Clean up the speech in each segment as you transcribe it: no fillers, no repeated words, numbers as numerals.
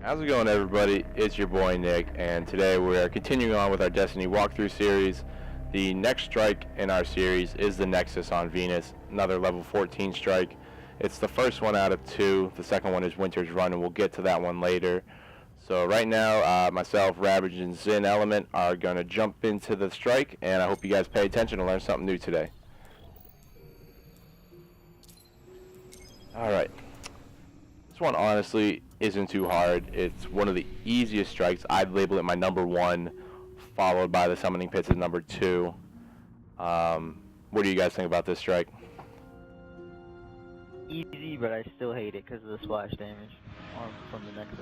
How's it going, everybody? It's your boy Nick, and today we're continuing on with our Destiny walkthrough series. The next strike in our series is the Nexus on Venus, another level 14 strike. It's the first one out of two. The second one is Winter's Run, and we'll get to that one later. So right now, myself, Ravage, and Zin Element are going to jump into the strike, and I hope you guys pay attention and learn something new today. Alright. This one honestly isn't too hard. It's one of the easiest strikes. I'd label it my number one, followed by the Summoning Pits as number two. What do you guys think about this strike? Easy, but I still hate it because of the splash damage from the Nexus.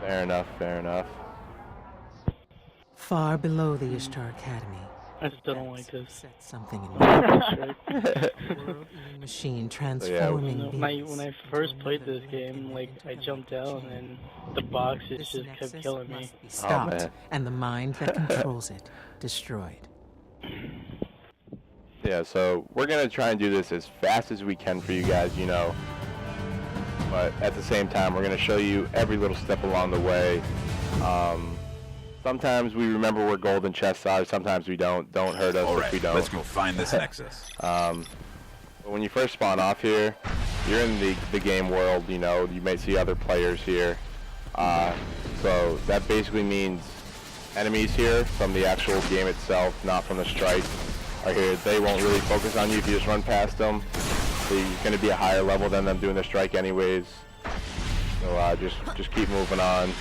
Fair enough, fair enough. Far below the Ishtar Academy. I still don't like this. Set something in motion. World-eating machine transforming when I first played this game, like I jumped out and the boxes just kept killing me. Stopped, and the mind that controls it destroyed. Yeah, so we're gonna try and do this as fast as we can for you guys, you know. But at the same time, we're gonna show you every little step along the way. Sometimes we remember where golden chests are, sometimes we don't. Don't hurt us if we don't. Let's go find this Nexus. But when you first spawn off here, you're in the game world, you know, you may see other players here. So that basically means enemies here from the actual game itself, not from the strike, are here. They won't really focus on you if you just run past them. So you're going to be a higher level than them doing the strike anyways. So just keep moving on.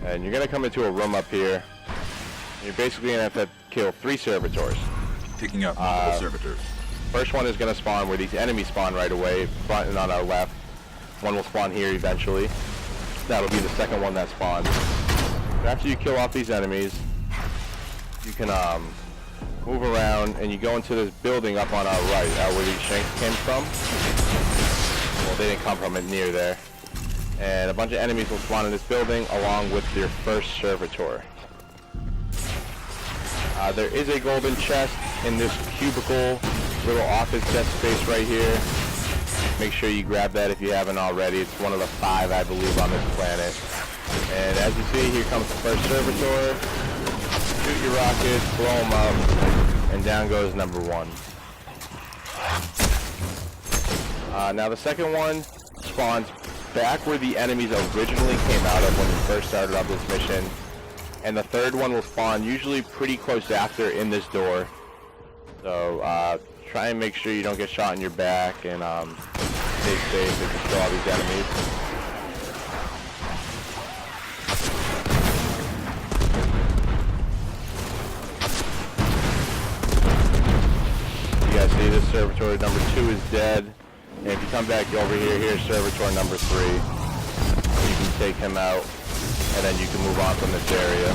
And you're going to come into a room up here. You're basically going to have to kill 3 servitors. Picking up multiple servitors. First one is going to spawn where these enemies spawn right away, front and on our left. One will spawn here eventually. That'll be the second one that spawns. After you kill off these enemies, you can move around and you go into this building up on our right, where these shanks came from. Well, they didn't come from it, near there. And a bunch of enemies will spawn in this building along with your first servitor. There is a golden chest in this cubicle, little office desk space right here. Make sure you grab that if you haven't already. It's one of the 5, I believe, on this planet. And as you see, here comes the first servitor. Shoot your rockets, blow them up, and down goes number 1. Now the second one spawns back where the enemies originally came out of when we first started up this mission. And the third one will spawn usually pretty close after in this door. So try and make sure you don't get shot in your back and stay safe and control all these enemies. You guys see this servitor number 2 is dead. And if you come back over here, here's servitor number 3. You can take him out, and then you can move on from this area.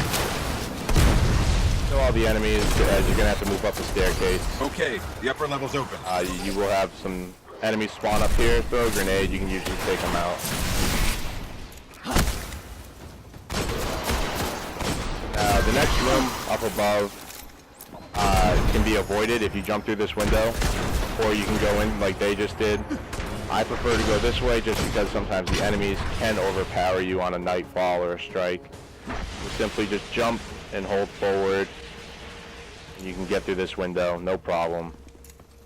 Kill all the enemies, as you're going to have to move up the staircase. Okay, the upper level's open. You will have some enemies spawn up here. Throw a grenade, you can usually take them out. The next room up above can be avoided if you jump through this window, or you can go in like they just did. I prefer to go this way just because sometimes the enemies can overpower you on a nightfall or a strike. You simply just jump and hold forward, and you can get through this window, no problem.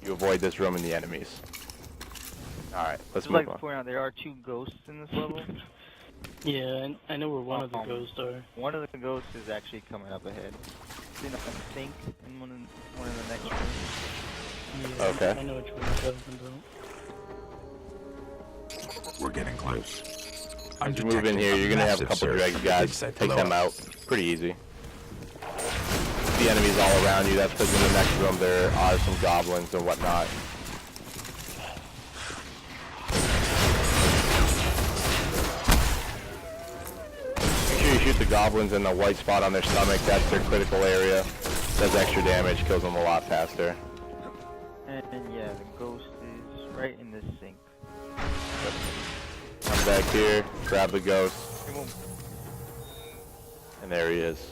You avoid this room and the enemies. Alright, let's move on. Like point out, there are 2 ghosts in this level. Yeah, I know where one of the ghosts are. One of the ghosts is actually coming up ahead. It's in a sink in one of the next rooms. Yeah, okay. I know which one you're talking about. We're getting close. As you move in here, you're going to have a couple dregs guys. Take them out. Pretty easy. The enemies all around you, that's because in the next room there are some goblins and whatnot. Make sure you shoot the goblins in the white spot on their stomach. That's their critical area. Does extra damage, kills them a lot faster. And yeah, the ghost is right in this sink. Come back here, grab the ghost. And there he is.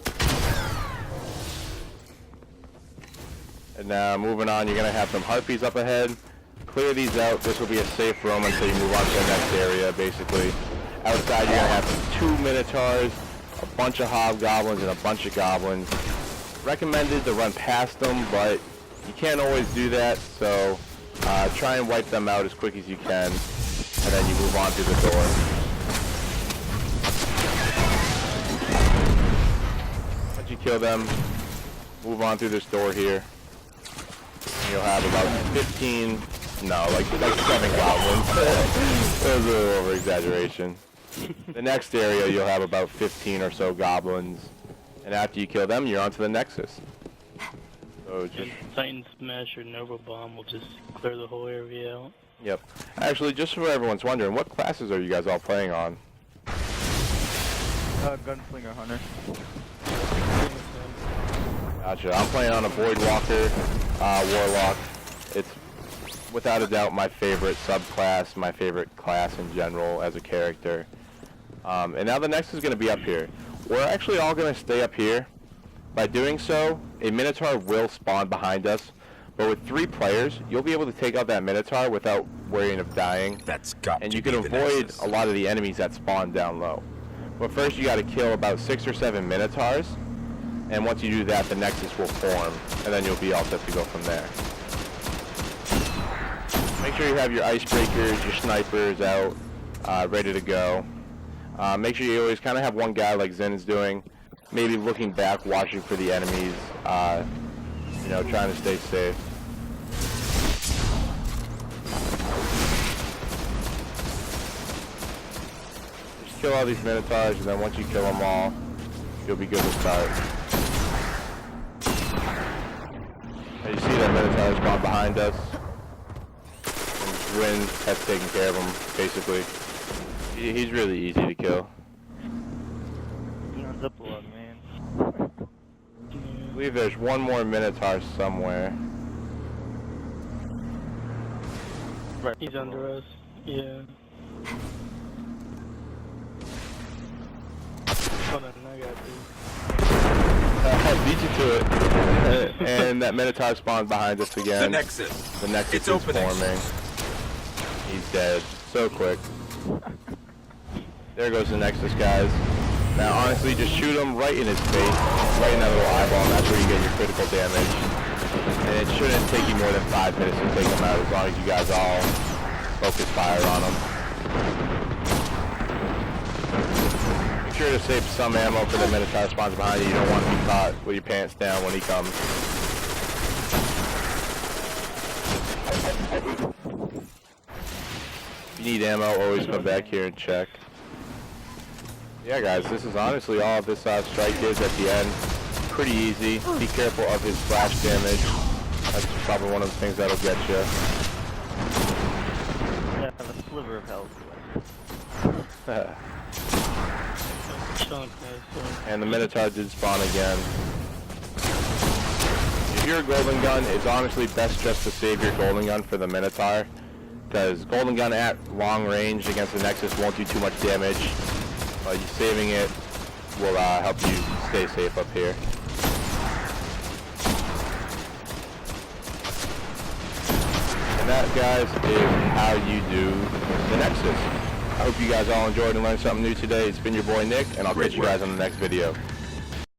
And now moving on, you're going to have some harpies up ahead. Clear these out. This will be a safe room until you move on to the next area, basically. Outside, you're gonna have 2 Minotaurs, a bunch of Hobgoblins, and a bunch of Goblins. Recommended to run past them, but you can't always do that, so try and wipe them out as quick as you can, and then you move on through the door. Once you kill them, move on through this door here. You'll have about 15, no, like 7 Goblins. That was a little over-exaggeration. The next area, you'll have about 15 or so Goblins, and after you kill them, you're onto the Nexus. So just Titan Smash or Nova Bomb will just clear the whole area out. Yep. Actually, just so everyone's wondering, what classes are you guys all playing on? Gunslinger Hunter. Gotcha. I'm playing on a Voidwalker, Warlock. It's without a doubt my favorite subclass, my favorite class in general as a character. And now the Nexus is going to be up here. We're actually all going to stay up here. By doing so, a Minotaur will spawn behind us. But with 3 players, you'll be able to take out that Minotaur without worrying of dying. That's got And to you be can the avoid Nexus. a lot of the enemies that spawn down low. But first you got to kill about 6 or 7 Minotaurs. And once you do that, the Nexus will form. And then you'll be all set to go from there. Make sure you have your icebreakers, your snipers out, ready to go. Make sure you always kind of have one guy like Zen is doing, maybe looking back, watching for the enemies, you know, trying to stay safe. Just kill all these Minotaurs, and then once you kill them all, you'll be good to start. And you see that Minotaur spawn behind us. Rin has taken care of him, basically. He's really easy to kill. He owns up a lot, man. I believe there's one more Minotaur somewhere. Right. He's under us. Yeah. Hold on, I got this. I beat you to it. And that Minotaur spawned behind us again. The Nexus. The Nexus It's is opening. forming. He's dead. So quick. There goes the Nexus, guys. Now, honestly, just shoot him right in his face, right in that little eyeball, and that's where you get your critical damage. And it shouldn't take you more than 5 minutes to take him out, as long as you guys all focus fire on him. Make sure to save some ammo for the Minotaur spawns behind you. You don't want to be caught with your pants down when he comes. If you need ammo, always come back here and check. Yeah, guys, this is honestly all this strike is at the end. Pretty easy. Be careful of his splash damage. That's probably one of the things that'll get you. Yeah, a sliver of health. Chunk, nice. And the Minotaur did spawn again. If you're a Golden Gun, it's honestly best just to save your Golden Gun for the Minotaur. Because Golden Gun at long range against the Nexus won't do too much damage. But you saving it will help you stay safe up here. And that, guys, is how you do the Nexus. I hope you guys all enjoyed and learned something new today. It's been your boy Nick, and I'll catch you guys on the next video.